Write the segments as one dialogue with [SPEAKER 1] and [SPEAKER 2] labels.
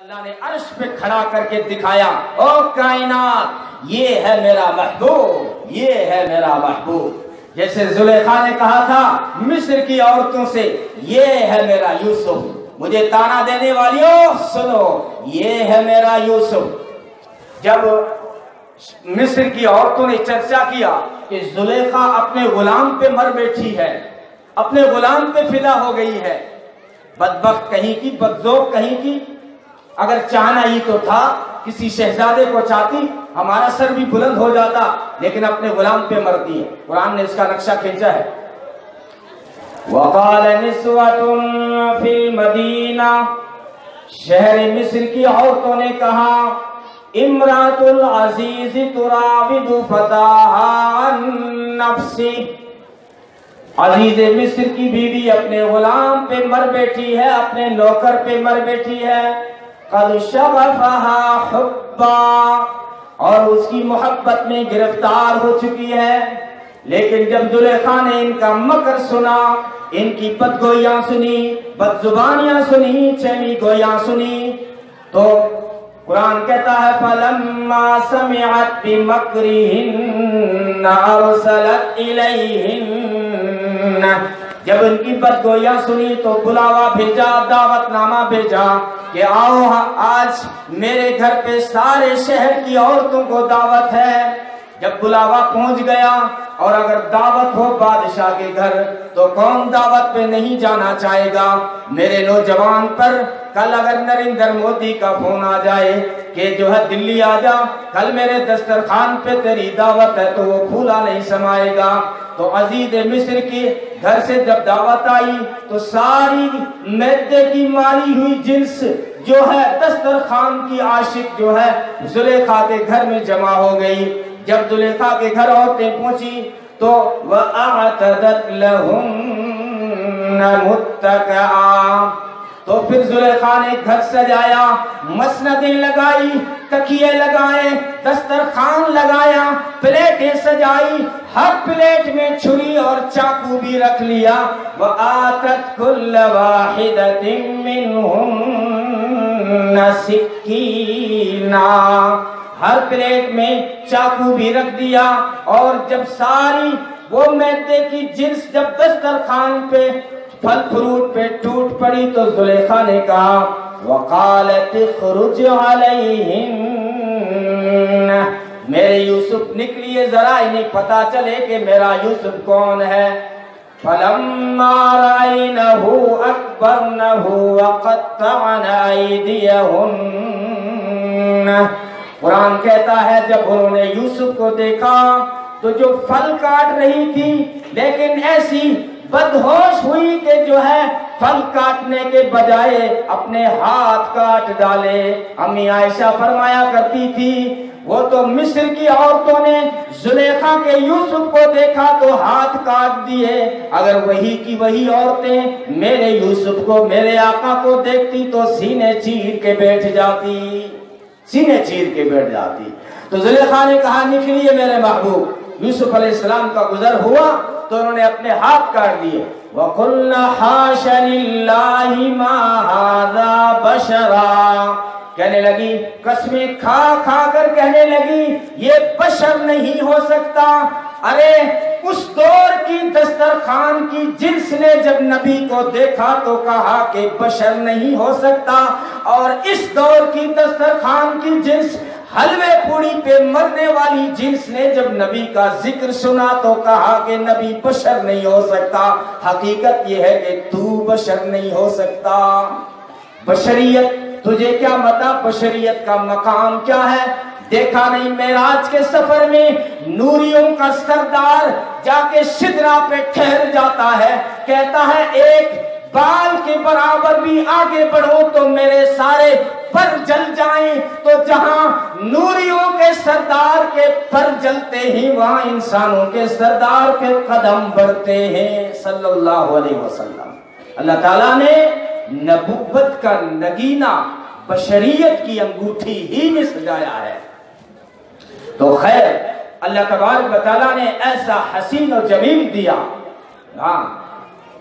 [SPEAKER 1] اللہ نے عرش پہ کھڑا کر کے دکھایا، او کائنات یہ ہے میرا محبوب، یہ ہے میرا محبوب۔ جیسے زلیخا نے کہا تھا مصر کی عورتوں سے، یہ ہے میرا یوسف، مجھے تانا دینے والیوں سنو، یہ ہے میرا یوسف۔ جب مصر کی عورتوں نے چرچا کیا کہ زلیخا اپنے غلام پہ مر بیٹھی ہے، اپنے غلام پہ فدا ہو گئی ہے، بدبخت کہیں کی، بدذوق کہیں کی، اگر چاہنا ہی تو تھا کسی شہزادے کو چاہتی ہمارا سر بھی بلند ہو جاتا، لیکن اپنے غلام پہ مرتی ہے۔ قرآن نے اس کا نقشہ کھینچا ہے۔ وَقَالَ نِسْوَةٌ فِي الْمَدِينَةِ، شہر مصر کی عورتوں نے کہا، امرأۃ العزیز تراود فتاها عن نفسی، عزیز مصر کی بیوی اپنے غلام پہ مر بیٹھی ہے، اپنے نوکر پہ مر بیٹھی ہے، قد شغفها حبا، اور اس کی محبت میں گرفتار ہو چکی ہے۔ لیکن جب زلیخا نے ان کا مکر سنا، ان کی بدگوئیاں سنی، بدزبانیاں سنی، چیمی گوئیاں سنی، تو قرآن کہتا ہے فَلَمَّا سَمِعَتْ بِمَكْرِهِنَّ أَرْسَلَتْ إِلَيْهِنَّ، جب ان کی بدگوئیاں سنی تو بلاوا بھیجا، دعوت نامہ بھیجا کہ آؤ آج میرے گھر پہ سارے شہر کی عورتوں کو دعوت ہے۔ جب بلاوا پہنچ گیا، اور اگر دعوت ہو بادشاہ کے گھر تو کون دعوت پہ نہیں جانا چاہے گا؟ میرے نوجوان پر کل اگر نریندر مودی کا فون آ جائے کہ جو ہے دلی آ جا، کل میرے دسترخوان پہ تیری دعوت ہے، تو وہ پھولا نہیں سمائے گا۔ تو عزیز مصر کی گھر سے جب دعوت آئی تو ساری میدے کی ماری ہوئی جنس جو ہے دسترخوان کی عاشق جو ہے زلیخا کے گھر میں جمع ہو گئی۔ جب زلیخا کے گھر عورتیں پہنچی تو وَأَعْتَدَتْ لَهُنَّ مُتَّكَئًا، تو پھر زلیخا نے گھر سجایا، مسندیں لگائی، تکیے لگائے، دسترخوان لگایا، پلیٹیں سجائی، ہر پلیٹ میں چھری اور چاقو بھی رکھ لیا۔ وَآتَتْ كُلَّ وَاحِدَةٍ مِّنْهُنَّ سِكِّينًا، ہر پلیٹ میں چاقو بھی رکھ دیا۔ اور جب ساری وہ میدے کی جنس جب دسترخوان پہ پھل فروٹ پہ ٹوٹ پڑی تو زلیخا نے کہا وَقَالَتِ اخْرُجْ عَلَيْهِنَّ، میرے یوسف نکلیے ذرا، انہیں پتا چلے کہ میرا یوسف کون ہے۔ فَلَمَّا رَأَيْنَهُ أَكْبَرْنَهُ وَقَطَّعْنَ أَيْدِيَهُنَّ، قرآن کہتا ہے جب انہوں نے یوسف کو دیکھا تو جو پھل کاٹ رہی تھی لیکن ایسی بدہوش ہوئی کہ جو ہے پھل کاٹنے کے بجائے اپنے ہاتھ کاٹ ڈالے۔ امی عائشہ فرمایا کرتی تھی وہ تو مصر کی عورتوں نے زلیخا کے یوسف کو دیکھا تو ہاتھ کاٹ دیے، اگر وہی کی وہی عورتیں میرے یوسف کو، میرے آقا کو دیکھتی تو سینے چیر کے بیٹھ جاتی، سینے چیر کے بیٹھ جاتی۔ تو زلیخا نے کہا نکلیے میرے محبوب۔ یوسف علیہ السلام کا گزر ہوا تو انہوں نے اپنے ہاتھ کاٹ دیے۔ وَقُلْنَا حَاشَ لِلَّهِ مَا هَذَا بَشَرًا، کہنے لگی، قسمیں کھا کھا کر کہنے لگی یہ بشر نہیں ہو سکتا۔ ارے اس دور کی دسترخوان کی جنس نے جب نبی کو دیکھا تو کہا کہ بشر نہیں ہو سکتا، اور اس دور کی دسترخوان کی جنس حلوے پوڑی پہ مرنے والی جنس نے جب نبی کا ذکر سنا تو کہا کہ نبی بشر نہیں ہو سکتا۔ حقیقت یہ ہے کہ تو بشر نہیں ہو سکتا۔ بشریت تجھے کیا پتا بشریت کا مقام کیا ہے؟ دیکھا نہیں معراج کے سفر میں نوریوں کا سردار جا کے سدرا پہ ٹھہر جاتا ہے، کہتا ہے ایک بال کے برابر بھی آگے بڑھو تو میرے سارے پر جل جائیں، تو جہاں نوریوں کے سردار کے پر جلتے ہیں وہاں انسانوں کے سردار کے قدم بڑھتے ہیں صلی اللہ علیہ وسلم۔ اللہ تعالیٰ نے نبوت کا نگینہ بشریت کی انگوٹھی ہی میں سجایا ہے۔ تو خیر اللہ تبارک و تعالیٰ نے ایسا حسین و جمیل دیا، ہاں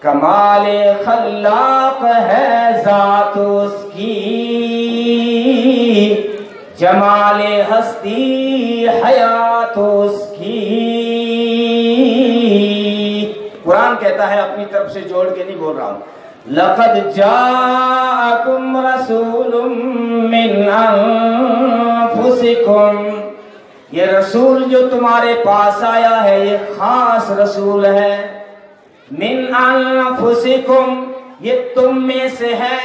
[SPEAKER 1] کمال خلاق ہے ذات اس کی، जमाल हस्ती हयात उस की। कुरान कहता है, अपनी तरफ से जोड़ के नहीं बोल रहा हूं, लक़द जाअकुम रसूलुम मिन अनफुसिकुम, ये रसूल जो तुम्हारे पास आया है ये खास रसूल है। मिन अनफुसिकुम, ये तुम में से है,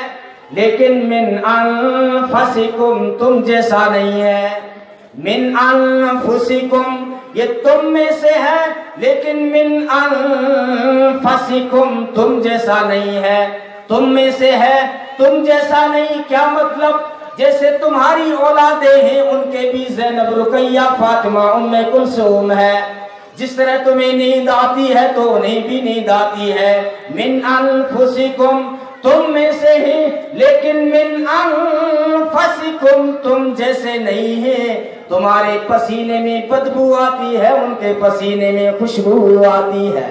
[SPEAKER 1] लेकिन मिन अनफुसिकुम तुम जैसा नहीं है। मिन अनफुसिकुम, ये तुम में से है, लेकिन मिन अनफुसिकुम तुम जैसा नहीं है। तुम में से है, तुम जैसा नहीं, क्या मतलब? जैसे तुम्हारी औलादें हैं, उनके भी ज़ैनब, रुकैया, फातिमा, उम्मे कुलसूम है। जिस तरह तुम्हें नींद आती है तो उन्हें भी नींद आती है। मिन अनफुसिकुम, तुम में से ही, लेकिन मिन अनफुसिकुम तुम जैसे नहीं है। तुम्हारे पसीने में बदबू आती है, उनके पसीने में खुशबू आती है।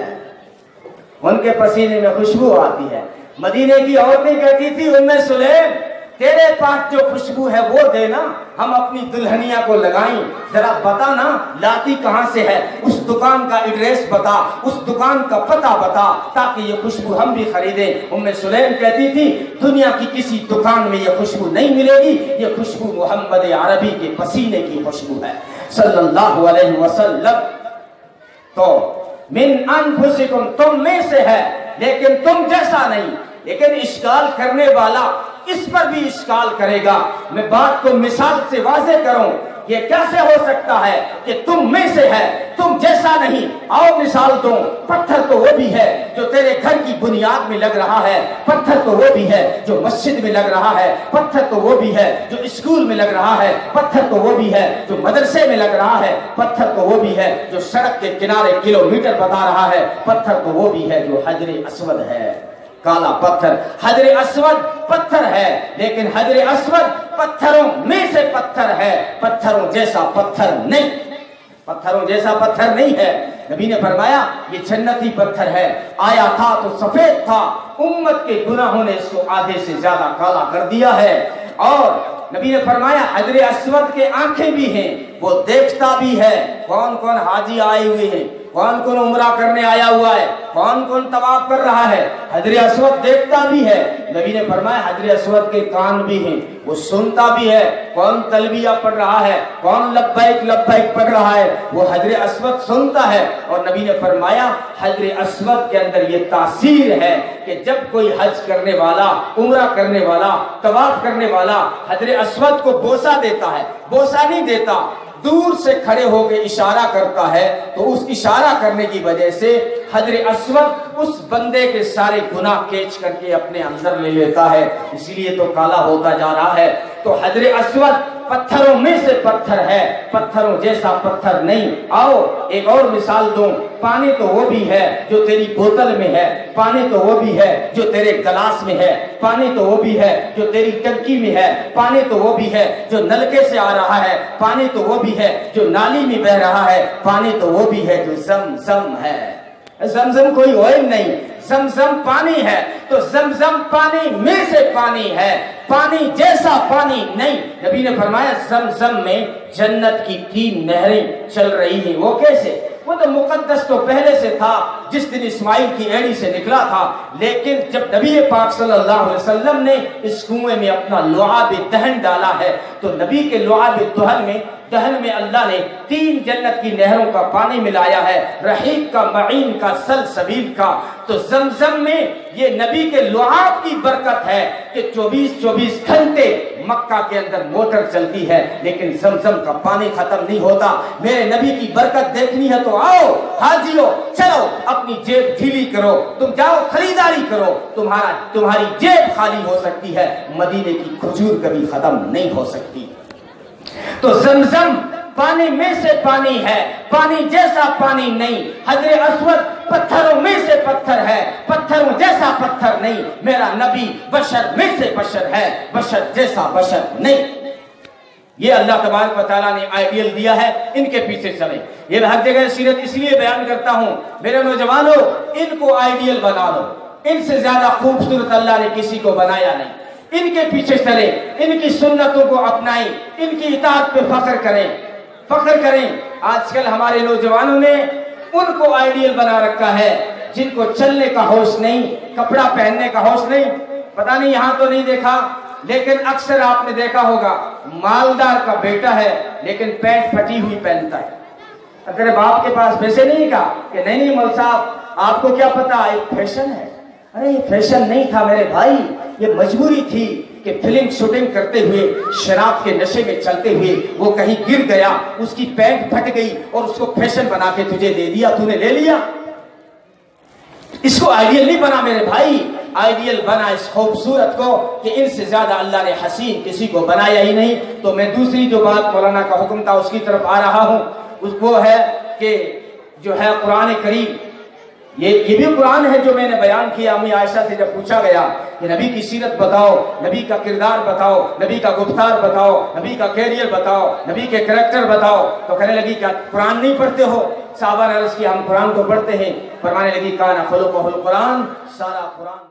[SPEAKER 1] उनके पसीने में खुशबू आती है। मदीने की औरतें कहती थी, उम्मे सुलैम, तेरे पास जो खुशबू है वो देना, हम अपनी दुल्हनिया को लगाएं। जरा बता ना, लाती कहां से है, उस दुकान का एड्रेस बता, उस दुकान का पता बता, ताकि ये खुशबू हम भी खरीदें। उम्मे सुलैम कहती थी, दुनिया की किसी दुकान में ये खुशबू नहीं मिलेगी, ये खुशबू मोहम्मद अरबी के पसीने की खुशबू है सल्लल्लाहु अलैहि वसल्लम। तो मिन अनफुसिकुम, तुम में से है, लेकिन तुम जैसा नहीं। लेकिन इश्काल करने वाला इस पर भी इश्काल करेगा। मैं बात को मिसाल से वाज़ेह करूं, ये कैसे हो सकता है कि तुम में से है, तुम जैसा नहीं। आओ मिसाल दूं, पत्थर तो वो भी है जो तेरे घर की बुनियाद में लग रहा है, पत्थर तो वो भी है जो मस्जिद में लग रहा है, पत्थर तो वो भी है जो स्कूल में लग रहा है, पत्थर तो वो भी है जो मदरसे में लग रहा है, पत्थर तो वो भी है जो सड़क के किनारे किलोमीटर बता रहा है, पत्थर तो वो भी है जो हजरे अस्वद है, काला पत्थर। हजरे अस्वद पत्थर है, लेकिन हजरे अस्वद पत्थरों में से पत्थर है, पत्थरों जैसा पत्थर नहीं। पत्थरों जैसा पत्थर नहीं है। नबी ने फरमाया ये जन्नती पत्थर है, आया था तो सफेद था, उम्मत के गुनाहों ने इसको आधे से ज्यादा काला कर दिया है। और नबी ने फरमाया हजरे अस्वद के आंखें भी हैं, वो देखता भी है। कौन कौन हाजी आए हुए हैं, कौन कौन उम्रा करने आया हुआ है, कौन कौन तवाफ कर रहा है, हजरे अस्वद देखता भी है। नबी ने फरमाया हजरे अस्वद के कान भी हैं, वो सुनता भी है। कौन तलबिया पढ़ रहा है, कौन लब्बैक लब्बैक पढ़ रहा है, वो हजरे अस्वद सुनता है। और नबी ने फरमाया हजरे अस्वद के अंदर ये तासीर है कि जब कोई हज करने वाला, उम्रा करने वाला, तवाफ करने वाला हजरे अस्वद को बोसा देता है, बोसा नहीं देता, दूर से खड़े होकर इशारा करता है, तो उस इशारा करने की वजह से हजरे अस्वद उस बंदे के सारे गुनाह केच करके अपने अंदर ले लेता है, इसीलिए तो काला होता जा रहा है। तो हजरे अस्वद पत्थरों में से पत्थर है, पत्थरों जैसा पत्थर नहीं। आओ एक और मिसाल दूं, पानी तो वो भी है जो तेरी बोतल में है, पानी तो वो भी है जो तेरे गिलास में है, पानी तो वो भी है जो तेरी टंकी में है, पानी तो वो भी है जो नलके से आ रहा है, पानी तो वो भी है जो नाली में बह रहा है, पानी तो वो भी है जो ज़मज़म है। ज़मज़म कोई ऑयल नहीं, ज़मज़म पानी है। तो ज़मज़म पानी में से पानी है, पानी जैसा पानी नहीं। नबी ने फरमाया ज़मज़म में जन्नत की 3 नहरें चल रही हैं। वो कैसे? वो तो मुकद्दस तो पहले से था, जिस दिन इस्माइल की एड़ी से निकला था। लेकिन जब नबी पाक सल्लल्लाहु अलैहि वसल्लम ने इस कुएं में अपना लुआब दहन डाला है, तो नबी के लुआब दहन में अल्लाह ने 3 जन्नत की नहरों का पानी मिलाया है, रहीक का, मईन का, सलसबील का। तो ज़मज़म में ये नबी के लुआब की बरकत है कि 24-24 घंटे मक्का के अंदर मोटर चलती है, लेकिन ज़मज़म का पानी खत्म नहीं होता। मेरे नबी की बरकत देखनी है तो आओ हाजियो, चलो अपनी जेब ढीली करो, तुम जाओ खरीदारी करो, तुम्हारी जेब खाली हो सकती है, मदीने की खजूर कभी खत्म नहीं हो सकती। तो ज़मज़म पानी में से पानी है, पानी जैसा पानी नहीं। हजरे अस्वद पत्थरों में से पत्थर है, पत्थरों जैसा पत्थर नहीं। मेरा नबी बशर में से बशर है, बशर जैसा बशर नहीं। ये अल्लाह तबारक व तआला ने आइडियल दिया है, इनके पीछे चले। ये मैं हर जगह सीरत इसलिए बयान करता हूं, मेरे नौजवानों, इनको आइडियल बना लो। इनसे ज्यादा खूबसूरत अल्लाह ने किसी को बनाया नहीं। इनके पीछे चले, इनकी सुन्नतों को अपनाएं, इनकी इताअत पे फख्र करें। आजकल हमारे नौजवानों ने उनको आइडियल बना रखा है जिनको चलने का होश नहीं, कपड़ा पहनने का होश नहीं। पता नहीं यहाँ तो नहीं देखा, लेकिन अक्सर आपने देखा होगा, मालदार का बेटा है लेकिन पैंट फटी हुई पहनता है। अगर बाप के पास पैसे नहीं का कि नहीं मौल साहब आपको क्या पता, एक फैशन है। अरे ये फैशन नहीं था मेरे भाई, ये मजबूरी थी कि फिल्म शूटिंग करते हुए शराब के नशे में चलते हुए वो कहीं गिर गया, उसकी पैंट फट गई और उसको फैशन बना के तुझे दे दिया, तूने ले लिया। इसको आइडियल नहीं बना मेरे भाई, आइडियल बना इस खूबसूरत को कि इनसे ज्यादा अल्लाह ने हसीन किसी को बनाया ही नहीं। तो मैं दूसरी जो बात मौलाना का हुक्म था उसकी तरफ आ रहा हूं, वो है कि जो है कुरान करीम, ये भी कुरान है जो मैंने बयान किया। अम्मी आयशा से जब पूछा गया कि नबी की सीरत बताओ, नबी का किरदार बताओ, नबी का गुफ्तार बताओ, नबी का कैरियर बताओ, नबी के कैरेक्टर बताओ, तो कहने लगी क्या कुरान नहीं पढ़ते हो? साहबा ने अर्ज़ किया हम कुरान तो पढ़ते हैं। फरमाने लगी काना खुलुकुहुल कुरान, सारा कुरान